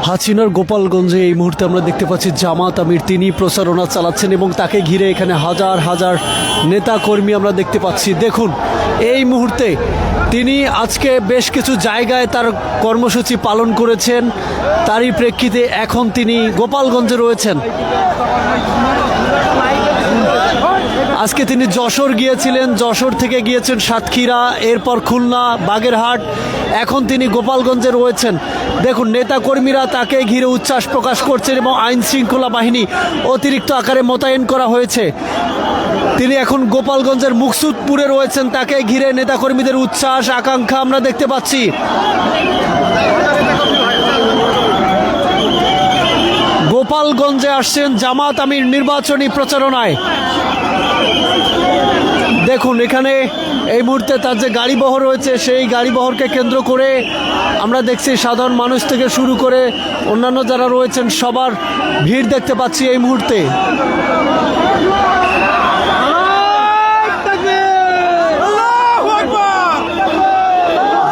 হাসিনার গোপালগঞ্জে এই মুহূর্তে আমরা দেখতে পাচ্ছি জামাত আমির তিনি প্রচারণা চালাচ্ছেন এবং তাকে ঘিরে এখানে হাজার হাজার নেতা কর্মী আমরা দেখতে পাচ্ছি। দেখুন এই মুহূর্তে তিনি আজকে বেশ কিছু জায়গায় তার কর্মসূচি পালন করেছেন, তারই প্রেক্ষিতে এখন তিনি গোপালগঞ্জে রয়েছেন। আজকে তিনি যশোর গিয়েছিলেন, যশোর থেকে গিয়েছেন সাতক্ষীরা, এরপর খুলনা, বাগেরহাট, এখন তিনি গোপালগঞ্জে রয়েছেন। দেখুন নেতাকর্মীরা তাকে ঘিরে উচ্ছ্বাস প্রকাশ করছেন এবং আইন শৃঙ্খলা বাহিনী অতিরিক্ত আকারে মোতায়েন করা হয়েছে। তিনি এখন গোপালগঞ্জের মুকসুদপুরে রয়েছেন, তাকে ঘিরে নেতাকর্মীদের উচ্ছ্বাস আকাঙ্ক্ষা আমরা দেখতে পাচ্ছি। গোপালগঞ্জে আসছেন জামাত আমির নির্বাচনী প্রচারণায়। দেখুন এখানে এই মুহূর্তে তার যে গাড়িবহর রয়েছে সেই গাড়িবহরকে কেন্দ্র করে আমরা দেখছি সাধারণ মানুষ থেকে শুরু করে অন্যান্য যারা রয়েছেন সবার ভিড় দেখতে পাচ্ছি এই মুহূর্তে।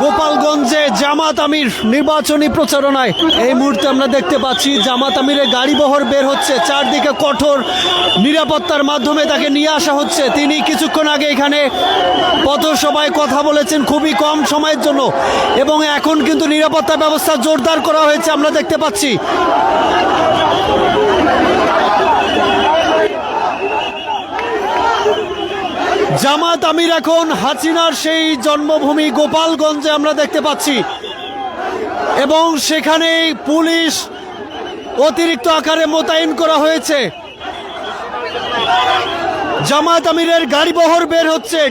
গোপালগঞ্জে জামাত আমির নির্বাচনী প্রচারণায় এই মুহূর্তে আমরা দেখতে পাচ্ছি জামাত আমিরের গাড়িবহর বের হচ্ছে, চারদিকে কঠোর নিরাপত্তার মাধ্যমে তাকে নিয়ে আসা হচ্ছে। তিনি কিছুক্ষণ আগে এখানে পথসভায় কথা বলেছেন খুবই কম সময়ের জন্য এবং এখন কিন্তু নিরাপত্তা ব্যবস্থা জোরদার করা হয়েছে আমরা দেখতে পাচ্ছি। জামাত আমির এখন হাসিনার সেই জন্মভূমি গোপালগঞ্জে আমরা দেখতে পাচ্ছি এবং সেখানে পুলিশ অতিরিক্ত আকারে মোতায়েন করা হয়েছে। জামাত আমিরের গাড়িবহর বের হচ্ছে।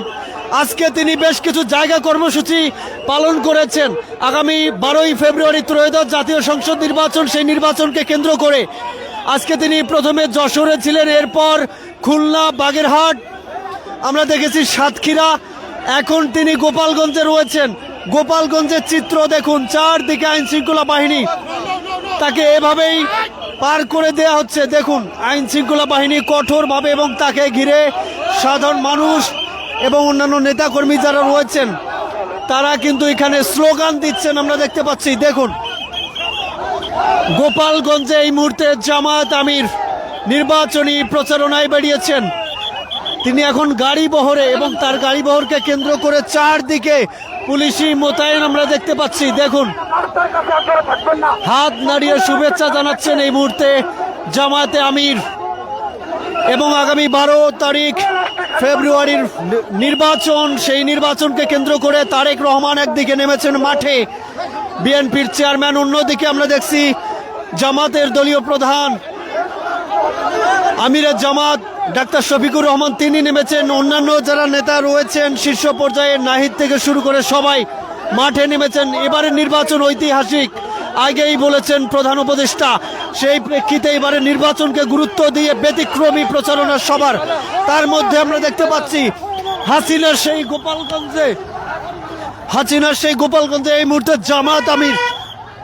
আজকে তিনি বেশ কিছু জায়গা কর্মসূচি পালন করেছেন। আগামী 12ই ফেব্রুয়ারি ত্রয়োদশ জাতীয় সংসদ নির্বাচন, সেই নির্বাচনকে কেন্দ্র করে আজকে তিনি প্রথমে যশোরে ছিলেন, এরপর খুলনা, বাগেরহাট, আমরা দেখেছি সাতক্ষীরা, এখন তিনি গোপালগঞ্জে রয়েছেন। গোপালগঞ্জের চিত্র দেখুন, চারদিকে আইন শৃঙ্খলা বাহিনী তাকে এভাবেই পার করে দেয়া হচ্ছে। দেখুন আইন শৃঙ্খলা বাহিনী কঠোরভাবে এবং তাকে ঘিরে সাধারণ মানুষ এবং অন্যান্য নেতাকর্মী যারা রয়েছেন তারা কিন্তু এখানে স্লোগান দিচ্ছেন আমরা দেখতে পাচ্ছি। দেখুন গোপালগঞ্জে এই মুহূর্তে জামাত আমির নির্বাচনী প্রচারণায় বেরিয়েছেন। তিনি এখন গাড়ি বহরে এবং তার গাড়ি বহরকে কেন্দ্র করে চারদিকে পুলিশি মোতায়েন আমরা দেখতে পাচ্ছি। দেখুন হাত নাড়িয়ে শুভেচ্ছা জানাচ্ছেন এই মুহূর্তে জামাতে আমির। এবং আগামী 12 তারিখ ফেব্রুয়ারির নির্বাচন, সেই নির্বাচনকে কেন্দ্র করে তারেক রহমান একদিকে নেমেছেন মাঠে, বিএনপির চেয়ারম্যান অন্যদিকে আমরা দেখছি জামাতের দলীয় প্রধান আমিরের জামাত ডাক্তার শফিকুর রহমান তিনি নেমেছেন। অন্যান্য যারা নেতা রয়েছেন শীর্ষ পর্যায়ে নাহিদ থেকে শুরু করে সবাই মাঠে নেমেছেন। এবারের নির্বাচন ঐতিহাসিক, আগেই বলেছেন প্রধান উপদেষ্টা। সেই প্রেক্ষিতে এবারে নির্বাচনকে গুরুত্ব দিয়ে ব্যতিক্রমী প্রচারণা সবার। তার মধ্যে আমরা দেখতে পাচ্ছি হাসিনার সেই গোপালগঞ্জে এই মুহূর্তে জামাত আমির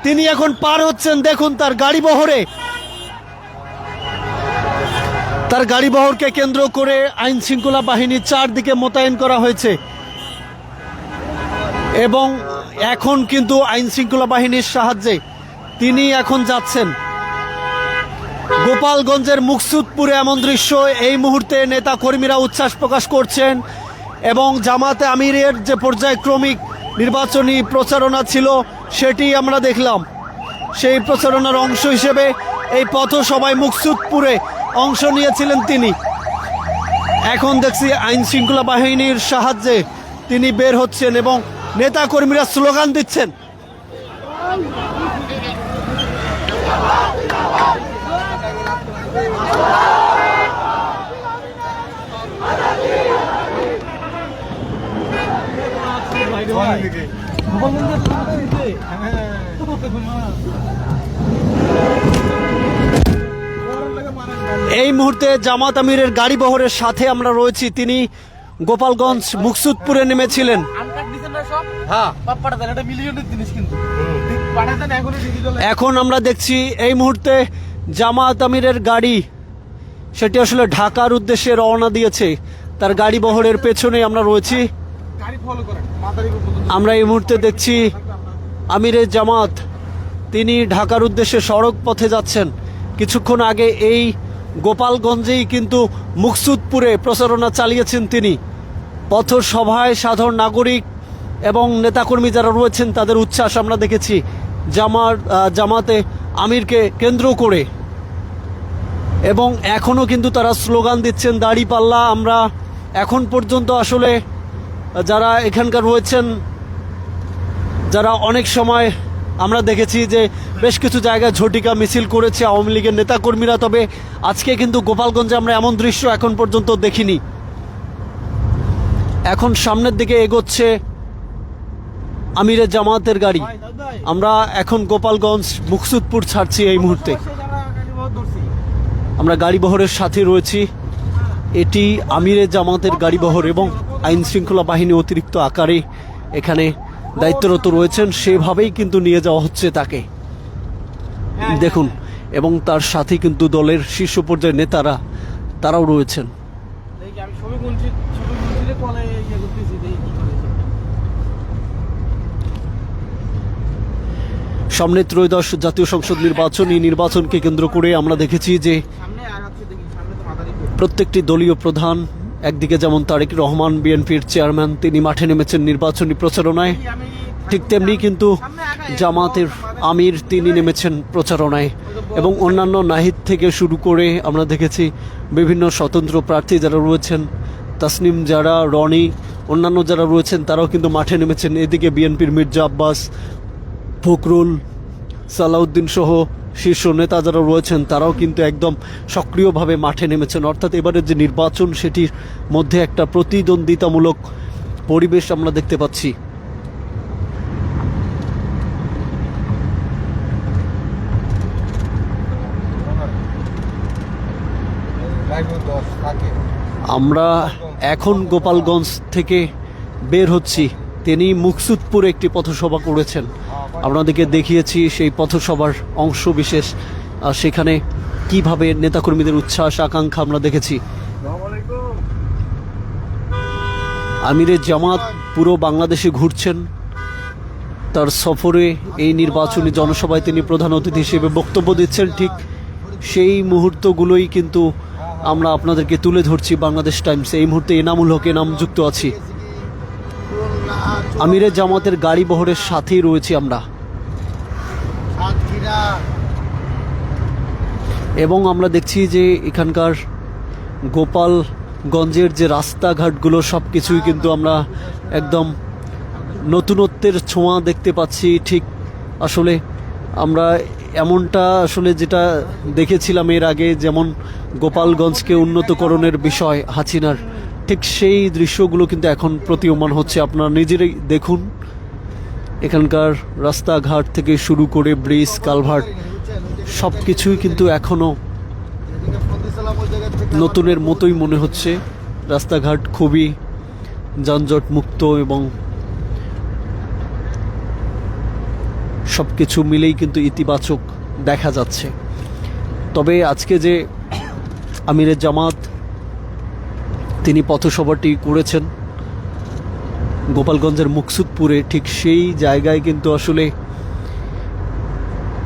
তিনি এখন পার হচ্ছেন। দেখুন তার গাড়িবহরকে কেন্দ্র করে আইন শৃঙ্খলা বাহিনী চারদিকে মোতায়েন করা হয়েছে এবং এখন কিন্তু আইন শৃঙ্খলা বাহিনীর সাহায্যে তিনি এখন যাচ্ছেন গোপালগঞ্জের মুকসুদপুরে। এমন দৃশ্য এই মুহূর্তে নেতা কর্মীরা উচ্ছ্বাস প্রকাশ করছেন এবং জামাতে আমিরের যে পর্যায়ক্রমিক নির্বাচনী প্রচারণা ছিল সেটি আমরা দেখলাম। সেই প্রচারণার অংশ হিসেবে এই পথসভায় মুকসুদপুরে অংশ নিয়েছিলেন তিনি। এখন দেখছি আইন শৃঙ্খলা বাহিনীর সাহায্যে তিনি বের হচ্ছেন এবং নেতা কর্মীরা স্লোগান দিচ্ছেন। এই মুহূর্তে জামাত আমিরের গাড়ি বহরের সাথে আমরা রয়েছি। তিনি গোপালগঞ্জ মুকসুদপুরে নেমেছিলেন। এখন আমরা দেখছি এই মুহূর্তে জামাত আমিরের গাড়ি সেটি আসলে ঢাকার উদ্দেশ্যে রওনা দিয়েছে। তার গাড়ি বহরের পেছনে আমরা রয়েছি। আমরা এই মুহূর্তে দেখছি আমিরে জামাত তিনি ঢাকার উদ্দেশ্যে সড়ক পথে যাচ্ছেন। কিছুক্ষণ আগে এই গোপালগঞ্জেই কিন্তু মুকসুদপুরে প্রচারণা চালিয়েছেন তিনি। পথসভায় সাধারণ নাগরিক এবং নেতাকর্মী যারা রয়েছেন তাদের উচ্ছ্বাস আমরা দেখেছি জামাতে আমিরকে কেন্দ্র করে, এবং এখনও কিন্তু তারা স্লোগান দিচ্ছেন দাঁড়িপাল্লা। আমরা এখন পর্যন্ত আসলে যারা এখানকার রয়েছেন, যারা অনেক সময় আমরা দেখেছি যে বেশ কিছু জায়গায় ঝটিকা মিছিল করেছে আওয়ামী লীগের নেতাকর্মীরা, তবে আজকে কিন্তু গোপালগঞ্জে আমরা এমন দৃশ্য এখন পর্যন্ত দেখিনি। এখন সামনের দিকে এগোচ্ছে আমিরের জামাতের গাড়ি। আমরা এখন গোপালগঞ্জ মুকসুদপুর ছাড়ছি এই মুহূর্তে। আমরা গাড়িবহরের সাথে রয়েছি। এটি আমিরের জামাতের গাড়িবহর এবং আইন শৃঙ্খলা বাহিনী অতিরিক্ত আকারে এখানে দায়িত্বরত রয়েছেন, সেভাবেই কিন্তু নিয়ে যাওয়া হচ্ছে তাকে, দেখুন। এবং তার সাথে কিন্তু দলের শীর্ষ পর্যায়ের নেতারা তারাও রয়েছেন। সামনে ত্রয়োদশ জাতীয় সংসদ নির্বাচন। এই নির্বাচনকে কেন্দ্র করে আমরা দেখেছি যে প্রত্যেকটি দলীয় প্রধান, একদিকে যেমন তারেক রহমান বিএনপির চেয়ারম্যান, তিনি মাঠে নেমেছেন নির্বাচনী প্রচারণায়, ঠিক তেমনি কিন্তু জামাতের আমির তিনি নেমেছেন প্রচারণায়। এবং অন্যান্য নাহিদ থেকে শুরু করে আমরা দেখেছি বিভিন্ন স্বতন্ত্র প্রার্থী যারা রয়েছেন, তাসনিম যারা, রনি, অন্যান্য যারা রয়েছেন তারাও কিন্তু মাঠে নেমেছেন। এদিকে বিএনপির মির্জা আব্বাস, ফখরুল, সালাউদ্দিন সহ শীর্ষ নেতা যারা রয়েছেন তারাও কিন্তু একদম সক্রিয়ভাবে মাঠে নেমেছেন। অর্থাৎ এবারের যে নির্বাচন সেটির মধ্যে একটা প্রতিদ্বন্দ্বিতামূলক পরিবেশ আমরা দেখতে পাচ্ছি। আমরা এখন গোপালগঞ্জ থেকে বের হচ্ছি। তিনি মুকসুদপুরে একটি পথসভা করেছেন, আপনাদেরকে দেখিয়েছি সেই পথসভার অংশ বিশেষ। সেখানে কিভাবে নেতাকর্মীদের উচ্ছ্বাস আকাঙ্ক্ষা আমরা দেখেছি। আমিরের জামাত পুরো বাংলাদেশে ঘুরছেন। তার সফরে এই নির্বাচনী জনসভায় তিনি প্রধান অতিথি হিসেবে বক্তব্য দিচ্ছেন। ঠিক সেই মুহূর্তগুলোই কিন্তু আমরা আপনাদেরকে তুলে ধরছি বাংলাদেশ টাইমসে। এই মুহূর্তে এনামুল হক এনাম যুক্ত আছি। আমিরের জামাতের গাড়ি বহরের সাথেই রয়েছি আমরা, এবং আমরা দেখছি যে এখানকার গোপালগঞ্জের যে রাস্তাঘাটগুলো সব কিছুই কিন্তু আমরা একদম নতুনত্বের ছোঁয়া দেখতে পাচ্ছি। ঠিক আসলে আমরা এমনটা আসলে যেটা দেখেছিলাম এর আগে, যেমন গোপালগঞ্জকে উন্নতকরণের বিষয় হাসিনার, ঠিক সেই দৃশ্যগুলো কিন্তু এখন প্রতীয়মান হচ্ছে। আপনারা নিজেরাই দেখুন, এখানকার রাস্তাঘাট থেকে শুরু করে ব্রিজ, কালভার্ট সব কিছুই কিন্তু এখনও নতুনের মতোই মনে হচ্ছে। রাস্তাঘাট খুবই যানজট মুক্ত এবং সব কিছু মিলেই কিন্তু ইতিবাচক দেখা যাচ্ছে। তবে আজকে যে আমিরের জামাত তিনি পথসভাটি করেছেন গোপালগঞ্জের মুকসুদপুরে, ঠিক সেই জায়গায় কিন্তু আসলে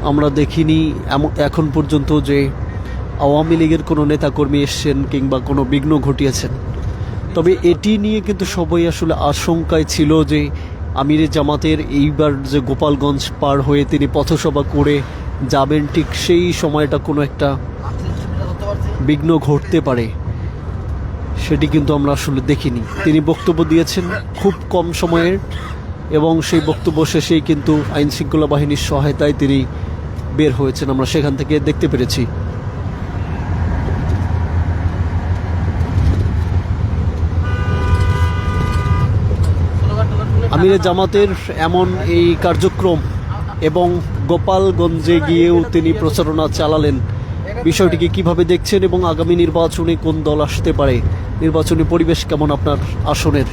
আমরা দেখিনি এখন পর্যন্ত যে আওয়ামী লীগের কোনো নেতাকর্মী এসছেন কিংবা কোনো বিঘ্ন ঘটিয়েছেন। তবে এটি নিয়ে কিন্তু সবাই আসলে আশঙ্কায় ছিল যে আমিরের জামাতের এইবার যে গোপালগঞ্জ পার হয়ে তিনি পথসভা করে যাবেন, ঠিক সেই সময়টা কোনো একটা বিঘ্ন ঘটতে পারে, সেটি কিন্তু আমরা আসলে দেখিনি। তিনি বক্তব্য দিয়েছেন খুব কম সময়ের, এবং সেই বক্তব্য শেষেই কিন্তু আইন শৃঙ্খলা বাহিনীর সহায়তায় তিনি বের হয়েছেন, আমরা সেখান থেকে দেখতে পেরেছি। আমিরের জামাতের এমন এই কার্যক্রম এবং গোপালগঞ্জে গিয়েও তিনি প্রচারণা চালালেন, বিষয়টিকে কিভাবে দেখছেন এবং আগামী নির্বাচনে কোন দল আসতে পারে, নির্বাচনী পরিবেশ কেমন আপনার আসনের,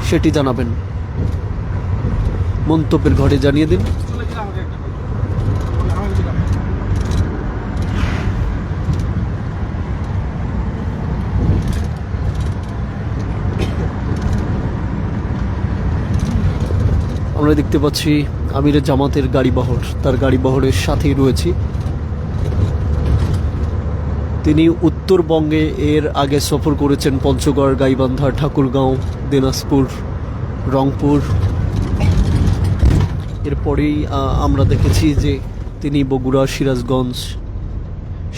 সেটি জানাবেন, মন্তব্যের ঘরে জানিয়ে দিন। আমরা দেখতে পাচ্ছি আমিরের জামাতের গাড়িবহর, তার গাড়িবহরের সাথেই রয়েছি। তিনি উত্তরবঙ্গে এর আগে সফর করেছেন পঞ্চগড়, গাইবান্ধা, ঠাকুরগাঁও, দিনাজপুর, রংপুর। এরপরেই আমরা দেখেছি যে তিনি বগুড়া, সিরাজগঞ্জ,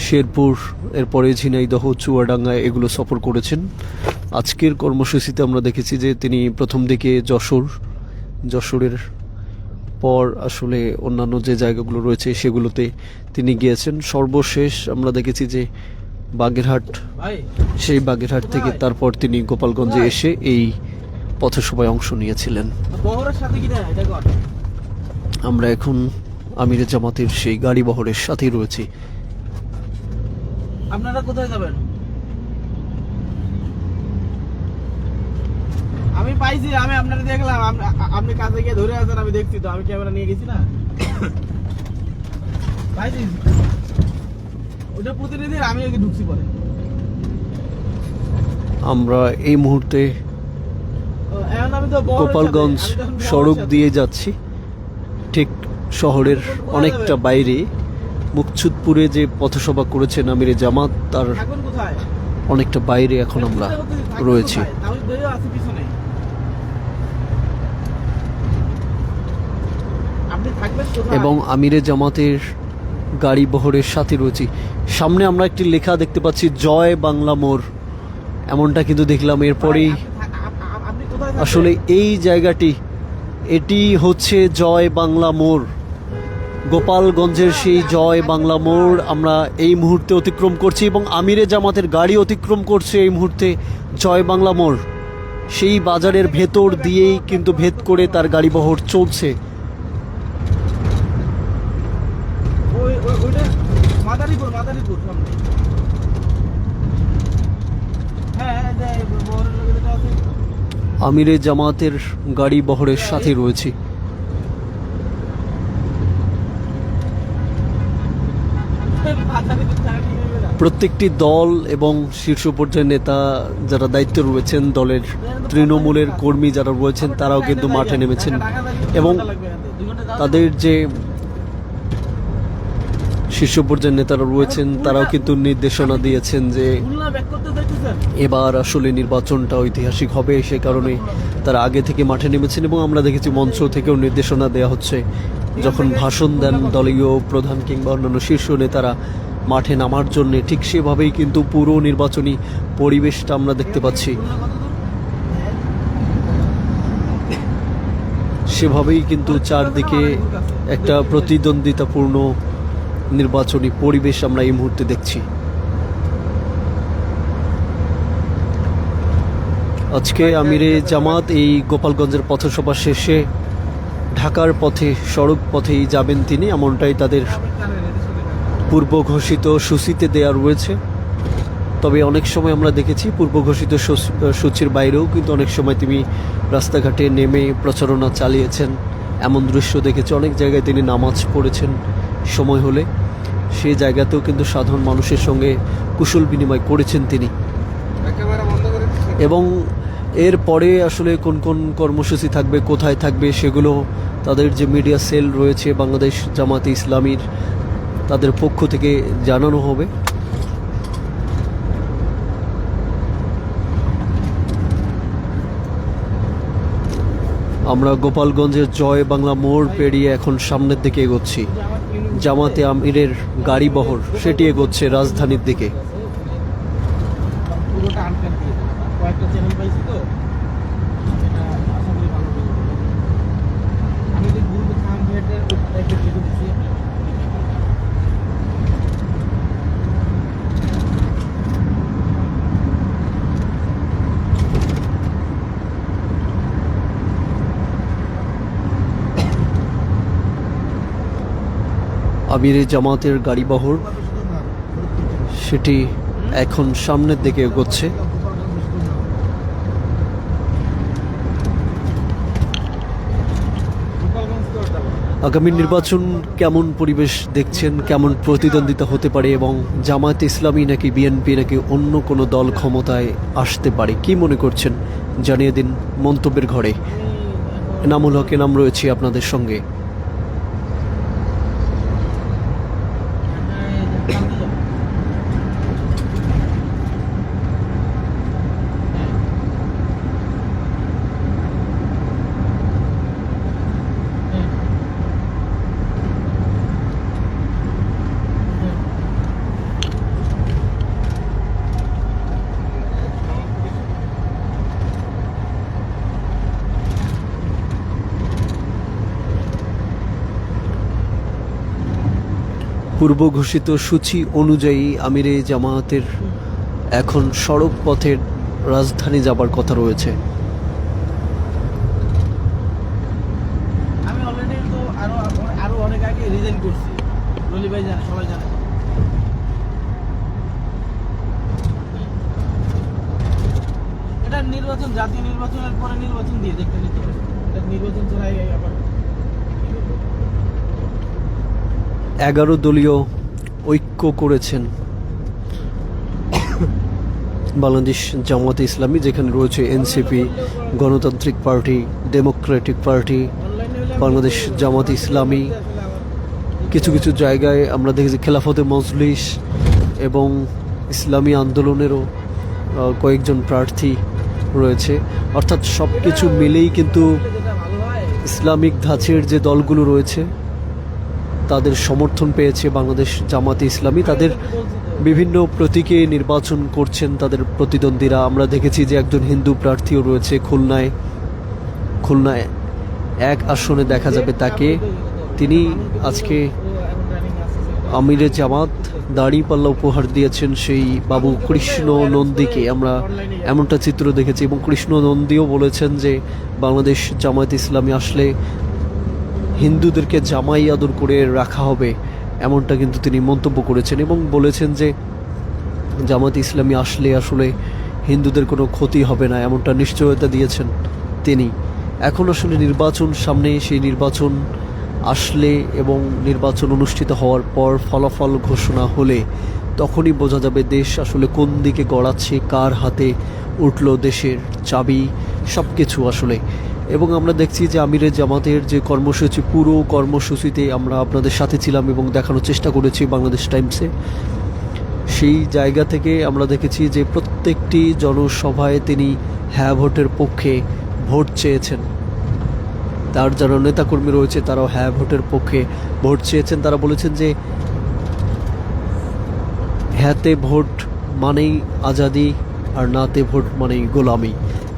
শেরপুর, এরপরে ঝিনাইদহ, চুয়াডাঙ্গা এগুলো সফর করেছেন। আজকের কর্মসূচিতে আমরা দেখেছি যে তিনি প্রথম দিকে যশোরের পর আসলে অন্যান্য যে জায়গাগুলো রয়েছে সেগুলোতে তিনি গিয়েছেন। সর্বশেষ আমরা দেখেছি যে বাগেরহাট, সেই বাগেরহাট থেকে তারপর তিনি গোপালগঞ্জে এসে এই পথসভায় অংশ নিয়েছিলেন। আমরা এখন আমিরের জামাতের সেই গাড়িবহরের সাথেই রয়েছি। আপনারা কোথায় যাবেন? আমি পাইছি, আমি আপনারা দেখলাম, আপনি কাছে গিয়ে ধরে আছেন, আমি দেখছি তো, আমি ক্যামেরা নিয়ে গেছি না, পাইছি ওটা প্রতিনিধির, আমি আগে ঢুকছি পরে। আমরা এই মুহূর্তে এখন আমি তো গোপালগঞ্জ সড়ক দিয়ে যাচ্ছি, ঠিক শহরের অনেকটা বাইরে। মুকছুদপুরে যে পথসভা করেছেন আমিরে জামাত, তার এখন কোথায়? অনেকটা বাইরে এখন আমরা রয়েছি। আমি বেরিয়ে আছি পিছনে, আপনি থাকবেন কোথায়? এবং আমিরে জামাতের গাড়ি বহরের সাথে রয়েছি। সামনে আমরা একটি লেখা দেখতে পাচ্ছি, জয় বাংলা মোড়, এমনটা কিন্তু দেখলাম। এরপরেই আপনি কোথায় থাকবেন? আসলে এই জায়গাটি, এটি হচ্ছে জয় বাংলা মোড়, গোপালগঞ্জের সেই জয় বাংলা মোড় আমরা এই মুহূর্তে অতিক্রম করছি এবং আমিরে জামাতের গাড়ি অতিক্রম করছে এই মুহূর্তে জয় বাংলা মোড়। সেই বাজারের ভেতর দিয়েই কিন্তু ভেদ করে তার গাড়িবহর চলছে। ওইটা মাদারীপুর সামনে। হ্যাঁ, আমিরে জামাতের গাড়ি বহরের সাথে রয়েছি। প্রত্যেকটি দল এবং শীর্ষ পর্যায়ের নেতা যারা দায়িত্বে রয়েছেন, দলের তৃণমূলের কর্মী যারা রয়েছেন, তারাও কিন্তু মাঠে নেমেছেন এবং তাদের যে শীর্ষ পর্যায়ের নেতারা রয়েছেন তারাও কিন্তু নির্দেশনা দিয়েছেন যে এবার আসলে নির্বাচনটা ঐতিহাসিক হবে, সে কারণে তারা আগে থেকে মাঠে নেমেছেন। এবং আমরা দেখেছি মঞ্চ থেকেও নির্দেশনা দেওয়া হচ্ছে, যখন ভাষণ দেন দলীয় প্রধান কিংবা অন্যান্য শীর্ষ নেতারা মাঠে নামার জন্য, ঠিক সেভাবেই কিন্তু পুরো নির্বাচনী পরিবেশটা আমরা দেখতে পাচ্ছি। সেভাবেই কিন্তু চারদিকে একটা প্রতিদ্বন্দ্বিতাপূর্ণ নির্বাচনী পরিবেশ আমরা এই মুহূর্তে দেখছি। আজকে আমিরে জামাত এই গোপালগঞ্জের পথসভা শেষে ঢাকার পথে, সড়ক পথেই যাবেন তিনি, এমনটাই তাদের পূর্ব ঘোষিত সূচিতে দেয়া রয়েছে। তবে অনেক সময় আমরা দেখেছি পূর্ব ঘোষিত সূচির বাইরেও কিন্তু অনেক সময় তিনি রাস্তাঘাটে নেমে প্রচারণা চালিয়েছেন, এমন দৃশ্য দেখেছি। অনেক জায়গায় তিনি নামাজ পড়েছেন, সময় হলে সেই জায়গাতেও কিন্তু সাধারণ মানুষের সঙ্গে কুশল বিনিময় করেছেন তিনি। এবং এরপরে আসলে কোন কোন কর্মসূচি থাকবে, কোথায় থাকবে, সেগুলো তাদের যে মিডিয়া সেল রয়েছে বাংলাদেশ জামাতে ইসলামীর, তাদের পক্ষ থেকে জানানো হবে। আমরা গোপালগঞ্জের জয় বাংলা মোড় পেরিয়ে এখন সামনের দিকে এগোচ্ছি। জামাতে আমিরের গাড়ি বহর সেটি এগোচ্ছে রাজধানীর দিকে। আমিরে জামাতের গাড়িবহর সেটি এখন সামনের দিকে এগোচ্ছে। আগামী নির্বাচন কেমন পরিবেশ দেখছেন, কেমন প্রতিদ্বন্দ্বিতা হতে পারে, এবং জামায়াতে ইসলামী নাকি বিএনপি নাকি অন্য কোনো দল ক্ষমতায় আসতে পারে, কি মনে করছেন জানিয়ে দিন মন্তব্যের ঘরে। এনামুল হক এনাম রয়েছি আপনাদের সঙ্গে। পূর্ব ঘোষিত সূচি অনুযায়ী আমিরে জামায়াতের এখন সড়ক পথের রাজধানী যাবার কথা রয়েছে। আমি অলরেডি তো আরো অনেক আগে রিজাইন করছি, রলি ভাই জানে, সবাই জানে। এটা নির্বাচন, জাতীয় নির্বাচনের পরে নির্বাচন দিয়ে দেখতে নিতে হবে। এটা নির্বাচন ছাড়াই আবার 11 দলীয় ঐক্য করেছেন বাংলাদেশ জামায়াতে ইসলামী, যেখানে রয়েছে এনসিপি, গণতান্ত্রিক পার্টি, ডেমোক্রেটিক পার্টি, বাংলাদেশ জামায়াতে ইসলামী। কিছু কিছু জায়গায় আমরা দেখেছি খেলাফতে মজলিস এবং ইসলামী আন্দোলনেরও কয়েকজন প্রার্থী রয়েছে। অর্থাৎ সব কিছু মিলেই কিন্তু যেটা ভালো হয়। ইসলামিক ধাঁচের যে দলগুলো রয়েছে তাদের সমর্থন পেয়েছে বাংলাদেশ জামায়াতে ইসলামী। তাদের বিভিন্ন প্রতীকে নির্বাচন করছেন তাদের প্রতিদ্বন্দ্বীরা। আমরা দেখেছি যে একজন হিন্দু প্রার্থীও রয়েছে খুলনায় 1 আসনে দেখা যাবে তাকে। তিনি আজকে আমিরে জামাত দাঁড়িপাল্লা উপহার দিয়েছেন সেই বাবু কৃষ্ণ নন্দীকে। আমরা এমনটা চিত্র দেখেছি এবং কৃষ্ণ নন্দীও বলেছেন যে বাংলাদেশ জামায়াত ইসলামী আসলে হিন্দুদেরকে জামাই আদর করে রাখা হবে, এমনটা কিন্তু তিনি মন্তব্য করেছেন এবং বলেছেন যে জামায়াত ইসলামী আসলে আসলে হিন্দুদের কোনো ক্ষতি হবে না, এমনটা নিশ্চয়তা দিয়েছেন তিনি। এখন আসলে নির্বাচন সামনে, সেই নির্বাচন আসলে এবং নির্বাচন অনুষ্ঠিত হওয়ার পর ফলাফল ঘোষণা হলে তখনই বোঝা যাবে দেশ আসলে কোন দিকে গড়াচ্ছে, কার হাতে উঠল দেশের চাবি, সব কিছু আসলে। এবং আমরা দেখছি যে আমিরে জামাতের যে কর্মসূচি, পুরো কর্মসূচিতে আমরা আপনাদের সাথে ছিলাম এবং দেখানোর চেষ্টা করেছি বাংলাদেশ টাইমসে। সেই জায়গা থেকে আমরা দেখেছি যে প্রত্যেকটি জনসভায় তিনি হ্যাঁ ভোটের পক্ষে ভোট চেয়েছেন। তার যারা নেতাকর্মী রয়েছে তারাও হ্যাঁ ভোটের পক্ষে ভোট চেয়েছেন। তারা বলেছেন যে হ্যাঁতে ভোট মানেই আজাদি আর নাতে ভোট মানেই গোলামি,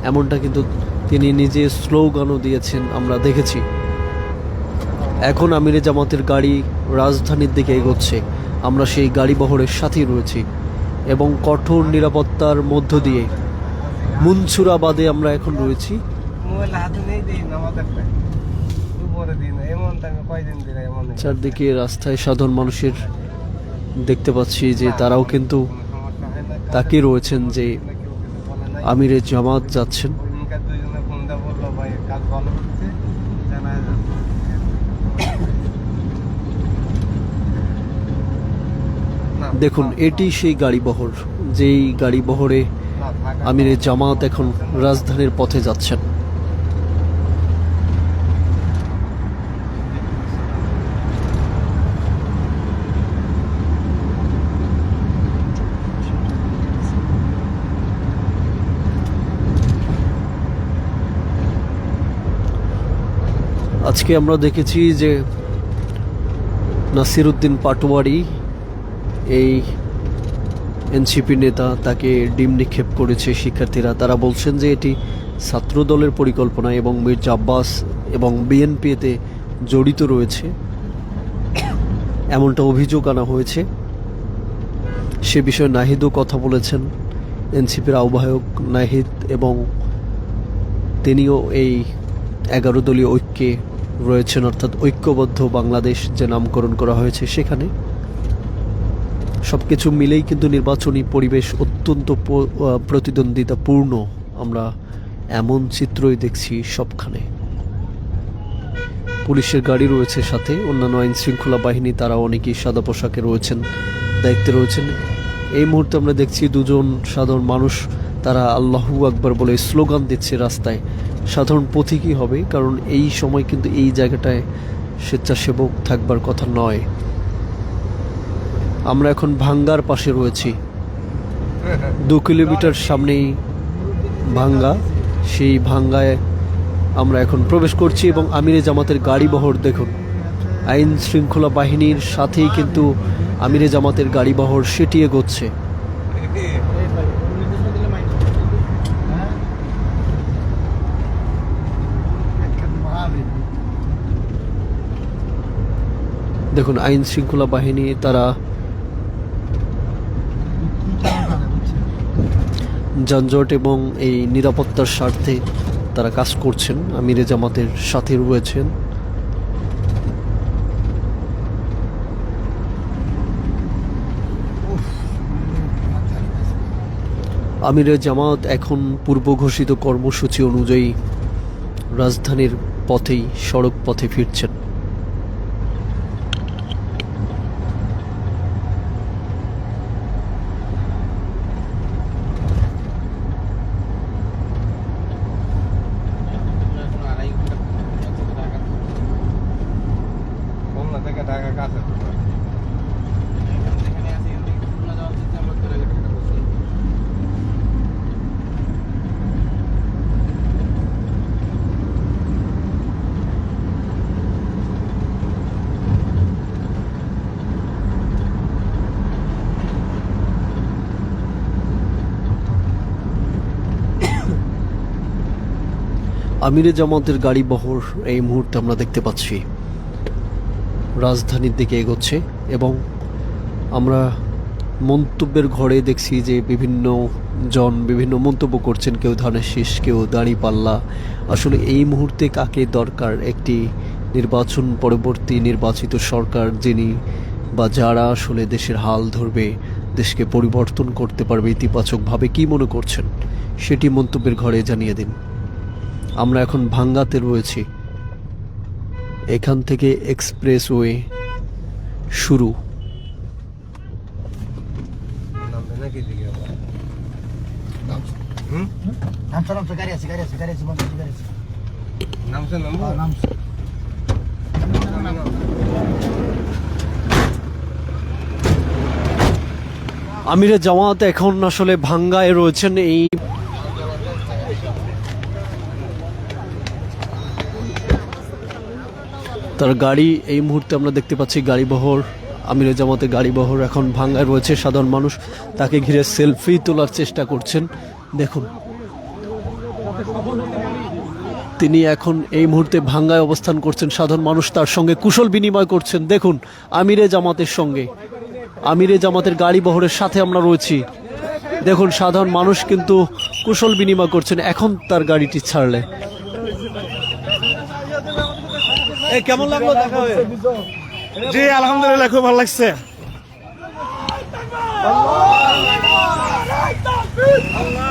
এমনটা কিন্তু তিনি নিজে স্লোগানও দিয়েছেন, আমরা দেখেছি। এখন আমিরে জামাতের গাড়ি রাজধানীর দিকে এগোচ্ছে, আমরা সেই গাড়ি বহরের সাথেই রয়েছি এবং কঠোর নিরাপত্তার মধ্য দিয়ে মুনসুরাবাদে আমরা এখন রয়েছি। চারদিকে রাস্তায় সাধারণ মানুষের দেখতে পাচ্ছি যে তারাও কিন্তু তাকিয়ে রয়েছেন যে আমিরে জামাত যাচ্ছেন। দেখুন, এটি সেই গাড়িবহর, যেই গাড়িবহরে আমিরে জামাত এখন রাজধানীর পথে যাচ্ছেন। আজকে আমরা দেখেছি যে নাসিরউদ্দিন পাটোয়ারি, এই এনসিপি নেতা, তাকে ডিম নিক্ষেপ করেছে শিক্ষার্থীরা। তারা বলছেন যে এটি ছাত্র দলের পরিকল্পনা এবং মির্জা আব্বাস এবং বিএনপিতে জড়িত রয়েছে, এমনটা অভিযোগ আনা হয়েছে। সে বিষয়ে নাহিদও কথা বলেছেন, এনসিপির আহ্বায়ক নাহিদ, এবং তিনিও এই 11 দলীয় ঐক্যে রয়েছেন, অর্থাৎ ঐক্যবদ্ধ বাংলাদেশ যে নামকরণ করা হয়েছে সেখানে। সব কিছু মিলেই কিন্তু নির্বাচনী পরিবেশ অত্যন্ত প্রতিদ্বন্দ্বিতাপূর্ণ, আমরা এমন চিত্রই দেখছি সবখানে। পুলিশের গাড়ি রয়েছে সাথে, অন্যান্য আইন শৃঙ্খলা বাহিনী তারা অনেকেই সাদা পোশাকে রয়েছেন, দায়িত্বে রয়েছেন। এই মুহূর্তে আমরা দেখছি দুজন সাধারণ মানুষ, তারা আল্লাহু আকবার বলে স্লোগান দিচ্ছে রাস্তায়। সাধারণ পথিকই হবে, কারণ এই সময় কিন্তু এই জায়গাটায় স্বেচ্ছাসেবক থাকবার কথা নয়। আমরা এখন ভাঙ্গার পাশে রয়েছি, 2 কিলোমিটার সামনেই ভাঙ্গা। সেই ভাঙ্গায় আমরা এখন প্রবেশ করছি এবং আমিরে জামাতের গাড়ি বহর দেখুন, আইন শৃঙ্খলা বাহিনীর সাথেই কিন্তু আমিরে জামাতের গাড়ি বহর সেটি এগোচ্ছে। দেখুন আইন শৃঙ্খলা বাহিনী তারা যানজট এবং এই নিরাপত্তার স্বার্থে তারা কাজ করছেন। আমিরে জামাতের সাথে রয়েছেন। আমিরে জামাত এখন পূর্ব ঘোষিত কর্মসূচি অনুযায়ী রাজধানীর পথেই সড়ক পথে ফিরছেন। খুলনা থেকে ঢাকা কাছে। আমিরে জামাতের গাড়ি বহর এই মুহূর্তে আমরা দেখতে পাচ্ছি রাজধানীর দিকে এগোচ্ছে এবং আমরা মন্তব্যের ঘরে দেখছি যে বিভিন্ন জন বিভিন্ন মন্তব্য করছেন, কেউ ধানের শীষ, কেউ দাঁড়িপাল্লা। আসলে এই মুহূর্তে কাকে দরকার? একটি নির্বাচন পরবর্তী নির্বাচিত সরকার যিনি বা যারা আসলে দেশের হাল ধরবে, দেশকে পরিবর্তন করতে পারবে ইতিবাচকভাবে, কি মনে করছেন সেটি মন্তব্যের ঘরে জানিয়ে দিন। আমরা এখন ভাঙ্গাতে রয়েছি, এখান থেকে এক্সপ্রেসওয়ে শুরু। নামবে নাকি দিকে আবার? নামছে গাড়ি আছে বন্ধ গাড়ি আছে নামছে নামবো? নামছে আমিরে জামাত এখন আসলে ভাঙ্গায় রয়েছেন। এই তার গাড়ি এই মুহূর্তে আমরা দেখতে পাচ্ছি গাড়িবহর, আমিরে জামাতের গাড়িবহর এখন ভাঙ্গায় রয়েছে। সাধারণ মানুষ তাকে ঘিরে সেলফি তোলার চেষ্টা করছেন। দেখুন তিনি এখন এই মুহূর্তে ভাঙ্গায় অবস্থান করছেন, সাধারণ মানুষ তার সঙ্গে কুশল বিনিময় করছেন। দেখুন আমিরে জামাতের সঙ্গে, আমিরে জামাতের গাড়িবহরের সাথে আমরা রয়েছি। দেখুন সাধারণ মানুষ কিন্তু কুশল বিনিময় করছেন এখন তার গাড়িটি ছাড়লে। কেমন লাগলো দেখা হয়ে? জি আলহামদুলিল্লাহ খুব ভালো লাগছে। আল্লাহ